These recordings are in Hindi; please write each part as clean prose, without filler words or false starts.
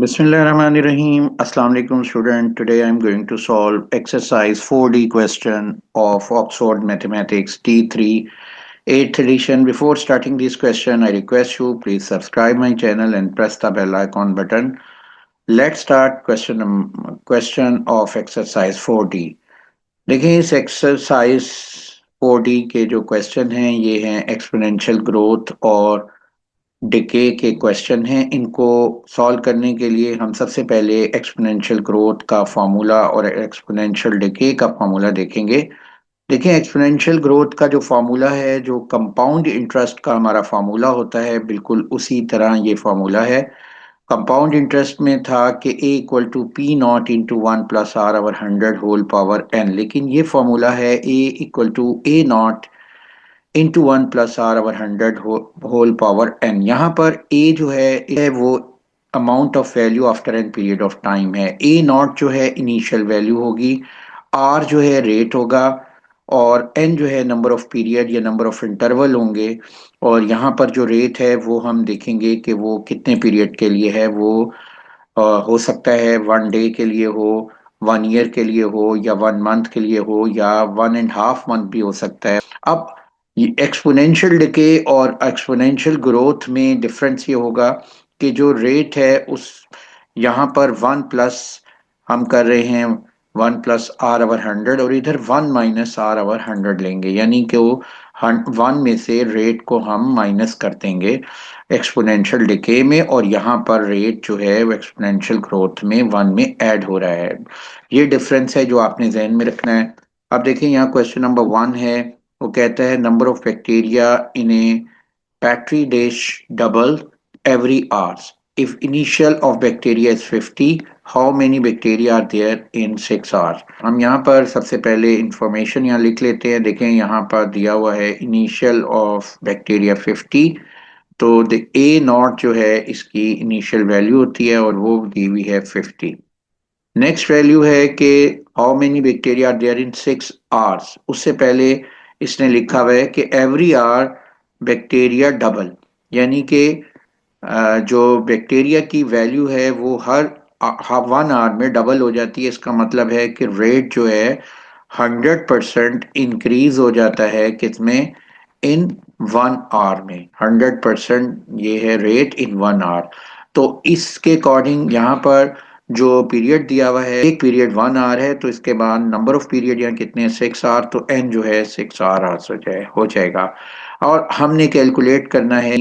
Bismillahirrahmanirrahim. Assalamu alaikum student. Today I am going to solve exercise 4D question of Oxford Mathematics T3 8th edition. Before starting this question, I request you please subscribe my channel and press the bell icon button. Let's start question of exercise 4D. देखिए इस एक्सरसाइज 4D के जो क्वेश्चन हैं ये हैं एक्सपोनेंशियल ग्रोथ और डिके के क्वेश्चन हैं। इनको सॉल्व करने के लिए हम सबसे पहले एक्सपोनेंशियल ग्रोथ का फॉर्मूला और एक्सपोनेंशियल डिके का फॉर्मूला देखेंगे। देखिए एक्सपोनेंशियल ग्रोथ का जो फॉर्मूला है, जो कंपाउंड इंटरेस्ट का हमारा फॉर्मूला होता है, बिल्कुल उसी तरह ये फॉर्मूला है। कंपाउंड इंटरेस्ट में था कि A equal to P naught into one plus are over 100 whole power N, लेकिन ये फॉर्मूला है A equal to A naught into one plus are over 100 whole power N. यहाँ पर ए जो है वो amount of value after N period of time है। ए नॉट जो है इनिशियल वैल्यू होगी, आर जो है रेट होगा और एन जो है नंबर ऑफ पीरियड या नंबर ऑफ इंटरवल होंगे। और यहाँ पर जो रेट है वो हम देखेंगे कि वो कितने पीरियड के लिए है। वो हो सकता है 1 डे के लिए हो, 1 ईयर के लिए हो, या 1 मंथ के लिए हो, या 1.5 मंथ भी हो सकता है। अब एक्सपोनेंशियल डिके और एक्सपोनेंशियल ग्रोथ में डिफरेंस ये होगा कि जो रेट है उस यहाँ पर 1 प्लस हम कर रहे हैं 1 प्लस आर ओवर 100, और इधर 1 माइनस आर ओवर 100 लेंगे, यानी कि वो 1 में से रेट को हम माइनस कर देंगे एक्सपोनेंशियल डिके में, और यहाँ पर रेट जो है वो एक्सपोनेंशियल ग्रोथ में 1 में ऐड हो रहा है। ये डिफरेंस है जो आपने जहन में रखना है। अब देखिए यहाँ क्वेश्चन नंबर 1 है, वो कहता है number of bacteria in A petri dish double every hours. If initial of bacteria is 50, how many bacteria are there in 6 hours? हम यहाँ पर सबसे पहले इंफॉर्मेशन यहाँ लिख लेते हैं। देखें यहाँ पर दिया हुआ है इनिशियल ऑफ बैक्टीरिया 50, तो ए नॉट जो है इसकी इनिशियल वैल्यू होती है और वो दी हुई है 50। नेक्स्ट वैल्यू है कि how many bacteria are there in 6 hours. उससे पहले इसने लिखा हुआ है कि एवरी आवर बैक्टीरिया डबल, यानी कि जो बैक्टीरिया की वैल्यू है वो हर 1 आवर में डबल हो जाती है। इसका मतलब है कि रेट जो है 100% इंक्रीज हो जाता है किसमें, इन 1 आवर में। 100% ये है रेट इन 1 आवर। तो इसके अकॉर्डिंग यहाँ पर जो पीरियड दिया हुआ है, एक पीरियड 1 आवर है, तो इसके बाद नंबर ऑफ पीरियड यहाँ कितने हैं 6 आवर, तो एन जो है 6 आवर हो जाएगा। और हमने कैलकुलेट करना है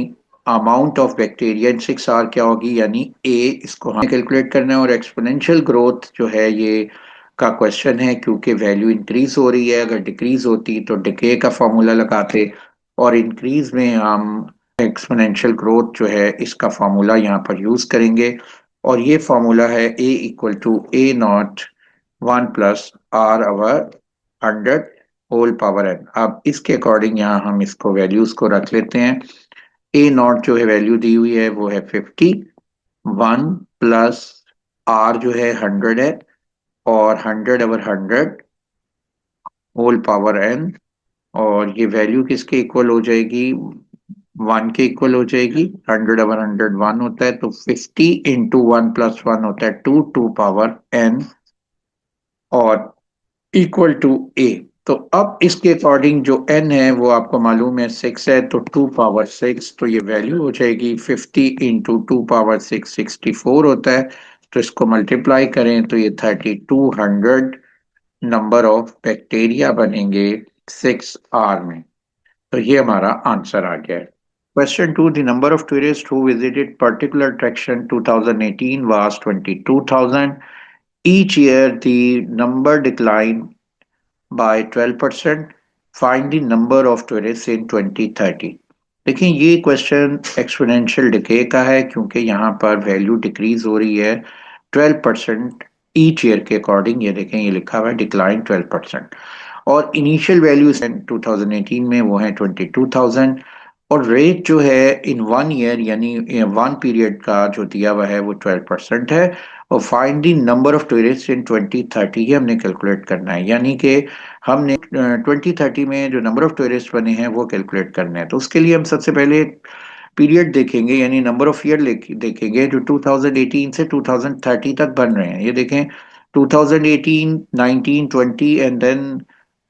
amount of bacteria in 6 hour क्या होगी, यानी ए, इसको हमें कैलकुलेट करना है। और एक्सपोनेंशियल ग्रोथ जो है ये का क्वेश्चन है, क्योंकि वैल्यू इंक्रीज हो रही है, अगर डिक्रीज होती तो डिके का फॉर्मूला लगाते, और इंक्रीज में हम एक्सपोनेंशियल ग्रोथ जो है इसका फॉर्मूला यहाँ पर यूज करेंगे। और ये फॉर्मूला है A equal to A naught 1 plus are over 100 whole power N. अब इसके अकॉर्डिंग यहाँ हम इसको वैल्यूज को रख लेते हैं। ए नॉट जो है वैल्यू दी हुई है वो है 50, 1 प्लस आर जो है 100 है, और 100/100 होल पावर एन, और ये वैल्यू किसके इक्वल हो जाएगी, 1 के इक्वल हो जाएगी। 100/100 1 होता है, तो 50 इंटू 1 + 1 होता है 2, 2 पावर n, और इक्वल टू ए। तो अब इसके अकॉर्डिंग जो n है वो आपको मालूम है 6 है, तो 2 पावर 6, तो ये वैल्यू हो जाएगी 50 इंटू 2 पावर 6 64 होता है। तो इसको मल्टीप्लाई करें तो ये 3200 नंबर ऑफ बैक्टीरिया बनेंगे 6 आवर में। तो ये हमारा आंसर आ गया है। Question 2. The number of tourists who visited particular attraction 2018 was 22,000. Each year the number declined by 12%. Find the number of tourists in 2030. देखिए ये क्वेश्चन एक्सपोनेंशियल डिके का है, क्योंकि यहाँ पर वैल्यू डिक्रीज हो रही है 12% ईच ईयर के अकॉर्डिंग। ये देखें ये लिखा हुआ है डिक्लाइन 12%, और इनिशियल वैल्यू 2018 में वो है 22,000, और रेट जो है इन 1 ईयर यानी 1 पीरियड का जो दिया हुआ है वो 12% है। और find the number of tourist in 2030 ये हमने कैलकुलेट करना है, यानी कि हमने 2030 में जो नंबर ऑफ टूरिस्ट बने हैं वो कैलकुलेट करना है। तो उसके लिए हम सबसे पहले पीरियड देखेंगे यानी नंबर ऑफ ईयर देखेंगे जो 2018 से 2030 तक बन रहे हैं। ये देखें 2018, 19, 20 एंड देन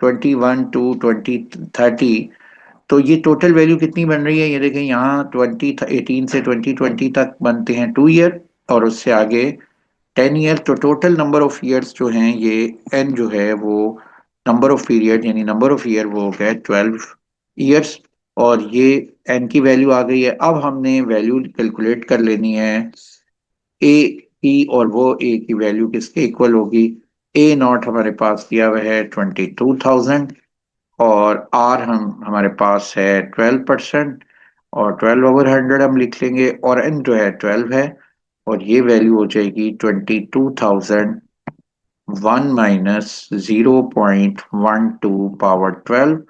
21 टू 2030। तो ये टोटल वैल्यू कितनी बन रही है, ये देखें यहाँ 2018 से 2020 तक बनते हैं 2 ईयर, और उससे आगे 10 ईयर। तो टोटल नंबर ऑफ ईयर्स जो हैं ये एन जो है वो नंबर ऑफ पीरियड यानी नंबर ऑफ ईयर वो हो गया 12 ईयर्स। और ये एन की वैल्यू आ गई है। अब हमने वैल्यू कैलकुलेट कर लेनी है ए की, और वो ए की वैल्यू किसके इक्वल होगी। ए नॉट हमारे पास दिया हुआ है 22,000, और आर हमारे पास है 12%, और 12/100 हम लिख लेंगे, और एन जो है 12 है, और ये वैल्यू हो जाएगी 22,000 1 माइनस 0.12 पावर 12।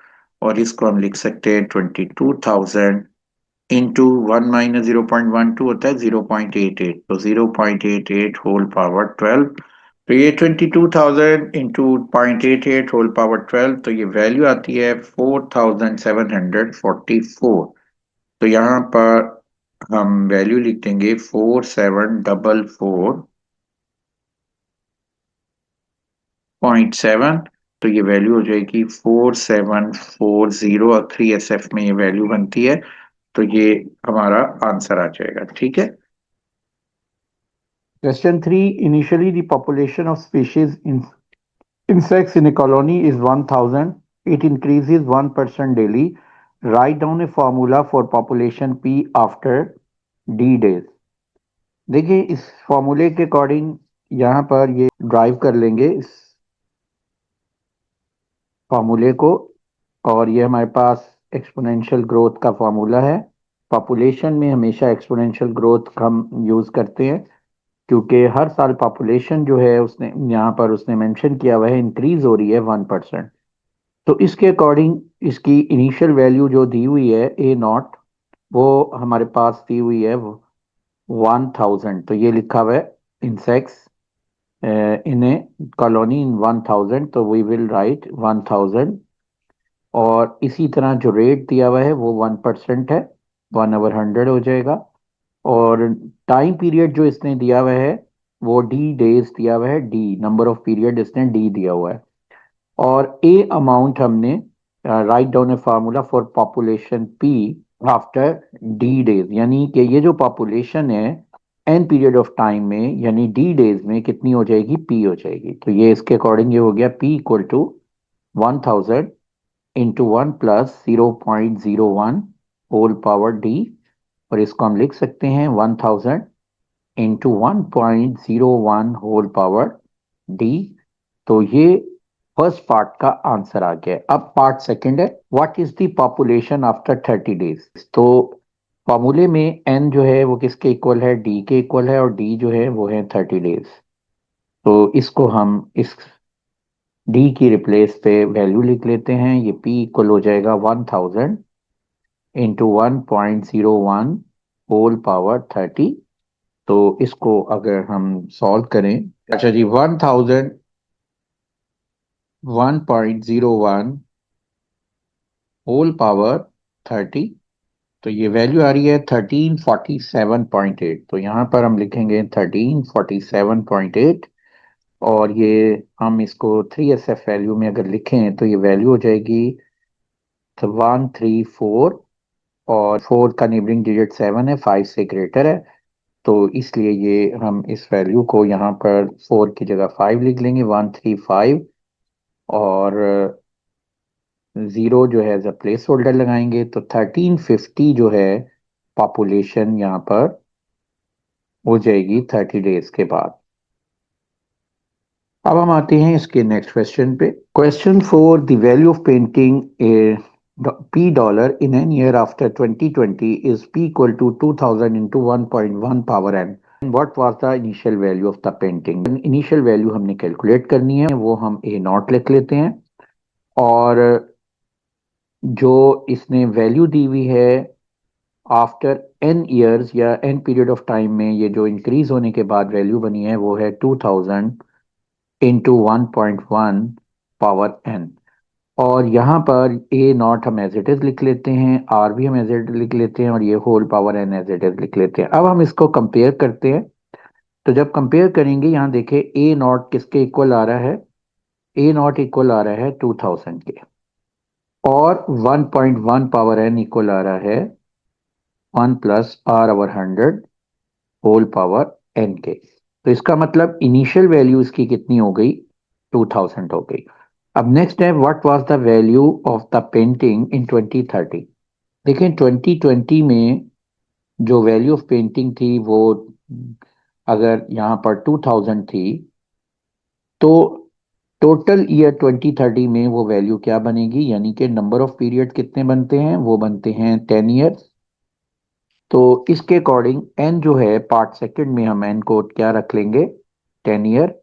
और इसको हम लिख सकते हैं 22,000 इंटू 1 माइनस 0.12 होता है 0.88, तो 0.88 होल पावर 12। तो ये 22,000 इंटू 0.88 होल पावर 12, तो ये वैल्यू आती है 4,744। तो यहाँ पर हम वैल्यू लिख देंगे 4744.7। तो ये वैल्यू हो जाएगी 4740, और 3SF में ये वैल्यू बनती है। तो ये हमारा आंसर आ जाएगा। ठीक है। Question 3. Initially, the population of species in insects in a colony is 1000. It increases 1% daily. Write down a formula for population P after D days. देखिए इस फॉर्मूले के अकॉर्डिंग यहाँ पर ये ड्राइव कर लेंगे इस फॉर्मूले को, और ये हमारे पास एक्सपोनेंशियल ग्रोथ का फॉर्मूला है। पॉपुलेशन में हमेशा एक्सपोनेंशियल ग्रोथ हम यूज़ करते हैं क्योंकि हर साल पॉपुलेशन जो है उसने यहाँ पर उसने मेंशन किया हुआ है इंक्रीज हो रही है 1%। तो इसके अकॉर्डिंग इसकी इनिशियल वैल्यू जो दी हुई है ए नॉट, वो हमारे पास दी हुई है 1000। तो ये लिखा हुआ है इंसेक्ट्स इन ए कॉलोनी इन 1000, तो वी विल राइट 1000। और इसी तरह जो रेट दिया हुआ है वो 1% है, 1/100 हो जाएगा। और टाइम पीरियड जो इसने दिया हुआ है वो डी डेज दिया हुआ है, डी नंबर ऑफ पीरियड इसने डी दिया हुआ है। और ए अमाउंट हमने write down A formula for population P after D days, यानी कि ये जो पॉपुलेशन है एन पीरियड ऑफ टाइम में यानी डी डेज में कितनी हो जाएगी, पी हो जाएगी। तो ये इसके अकॉर्डिंग ये हो गया P equal to 1000 into 1 plus 0.01 whole power D. और इसको हम लिख सकते हैं 1000 इंटू 1.01 होल पावर डी। तो ये फर्स्ट पार्ट का आंसर आ गया। अब पार्ट सेकंड है, what is the population after 30 days. तो फॉर्मूले में एन जो है वो किसके इक्वल है, डी के इक्वल है, और डी जो है वो है 30 डेज। तो इसको हम इस डी की रिप्लेस पे वैल्यू लिख लेते हैं। ये पी इक्वल हो जाएगा 1000 इंटू 1.01 होल पावर 30। तो इसको अगर हम सॉल्व करें, अच्छा जी, 1000 1.01 होल पावर 30, तो ये वैल्यू आ रही है 1347.8। तो यहाँ पर हम लिखेंगे 1347.8, और ये हम इसको 3SF वैल्यू में अगर लिखें तो ये वैल्यू हो जाएगी 134, और 4 का नेबरिंग डिजिट 7 है, 5 से ग्रेटर है। तो इसलिए ये हम इस वैल्यू को यहाँ पर 4 की जगह 5 लिख लेंगे, 135। और जीरो जो है एज अ प्लेस होल्डर लगाएंगे, तो 1350 जो है पॉपुलेशन यहाँ पर हो जाएगी 30 डेज के बाद। अब हम आते हैं इसके नेक्स्ट क्वेश्चन पे। Question 4, the value of painting P dollar in an year after 2020 is P equal to 2000 into 1.1 power n. What was the initial value of the painting? Initial value हमने कैलकुलेट करनी है, वो हम ए नॉट लिख लेते हैं। और जो इसने वैल्यू दी हुई है आफ्टर एन ईयर्स या एन पीरियड ऑफ टाइम में, ये जो इंक्रीज होने के बाद वैल्यू बनी है वो है 2000 इंटू 1.1 पावर एन। और यहाँ पर ए नॉट हम एज इट इज लिख लेते हैं, आर भी हम एज इट लिख लेते हैं, और ये whole power n as it is लिख लेते हैं। अब हम इसको कंपेयर करते हैं। तो जब कंपेयर करेंगे, यहाँ देखें ए नॉट किसके इक्वल आ रहा है, ए नॉट इक्वल आ रहा है 2000 के, और 1.1 पावर एन इक्वल आ रहा है 1 plus are over 100 whole power n के। तो इसका मतलब इनिशियल वैल्यू इसकी कितनी हो गई, 2000 हो गई। अब नेक्स्ट है, what was the value of the painting in 2030। देखें 2020 में जो वैल्यू ऑफ पेंटिंग थी वो अगर यहाँ पर 2000 थी, तो टोटल ईयर 2030 में वो वैल्यू क्या बनेगी, यानी कि नंबर ऑफ पीरियड कितने बनते हैं, वो बनते हैं 10 ईयर्स। तो इसके अकॉर्डिंग एन जो है पार्ट सेकंड में हम एन को क्या रख लेंगे, 10 ईयर।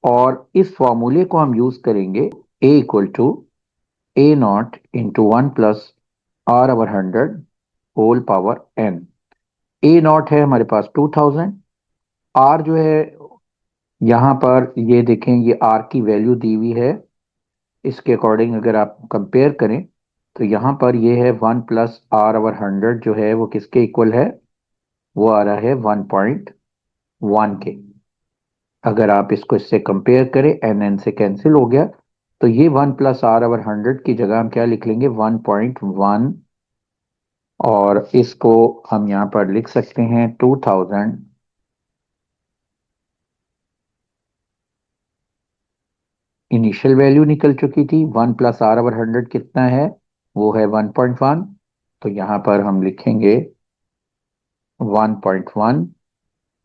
और इस फॉर्मूले को हम यूज करेंगे, A equal to A naught into 1 plus are over 100 whole power N. A naught है हमारे पास 2000, आर जो है यहाँ पर ये देखें, ये आर की वैल्यू दी हुई है। इसके अकॉर्डिंग अगर आप कंपेयर करें, तो यहाँ पर ये है 1 प्लस आर ओवर 100 जो है वो किसके इक्वल है, वो आ रहा है 1.1 के। अगर आप इसको इससे कंपेयर करें, एन एन से कैंसिल हो गया, तो ये 1 प्लस आर ओवर 100 की जगह हम क्या लिख लेंगे, 1.1। और इसको हम यहाँ पर लिख सकते हैं 2000 इनिशियल वैल्यू निकल चुकी थी। 1 प्लस आर ओवर 100 कितना है, वो है 1.1। तो यहाँ पर हम लिखेंगे 1.1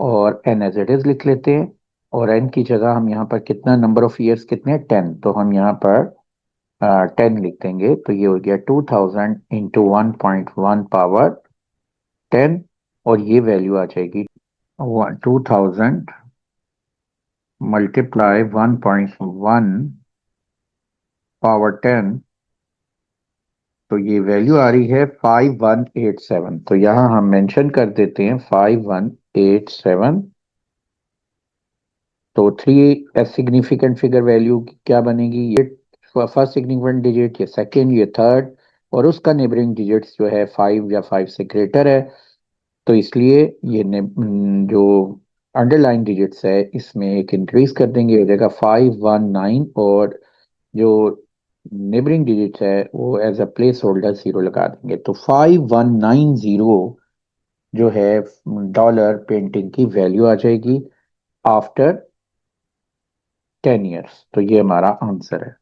और एन एज इट इज लिख लेते हैं। और एन की जगह हम यहाँ पर कितना, नंबर ऑफ ईयर्स कितने, 10, तो हम यहाँ पर 10 लिख देंगे। तो ये हो गया 2000 इंटू 1.1 पावर 10, और ये वैल्यू आ जाएगी 2000 मल्टीप्लाई 1.1 पावर 10। तो ये वैल्यू आ रही है 5187। तो यहाँ हम मेंशन कर देते हैं 5187। तो थ्री सिग्निफिकेंट फिगर वैल्यू क्या बनेगी, ये फर्स्ट सिग्निफिकेंट डिजिट, ये सेकंड, ये थर्ड, और उसका नेबरिंग डिजिट्स जो है 5 या 5 से ग्रेटर है। तो इसलिए ये जो अंडरलाइन डिजिट्स है इसमें एक इंक्रीज कर देंगे, हो जाएगा 519, और जो नेबरिंग डिजिट्स है वो एज अ प्लेस होल्डर 0 लगा देंगे। तो 5190 जो है डॉलर पेंटिंग की वैल्यू आ जाएगी आफ्टर 10 ईयर्स। तो ये हमारा आंसर है।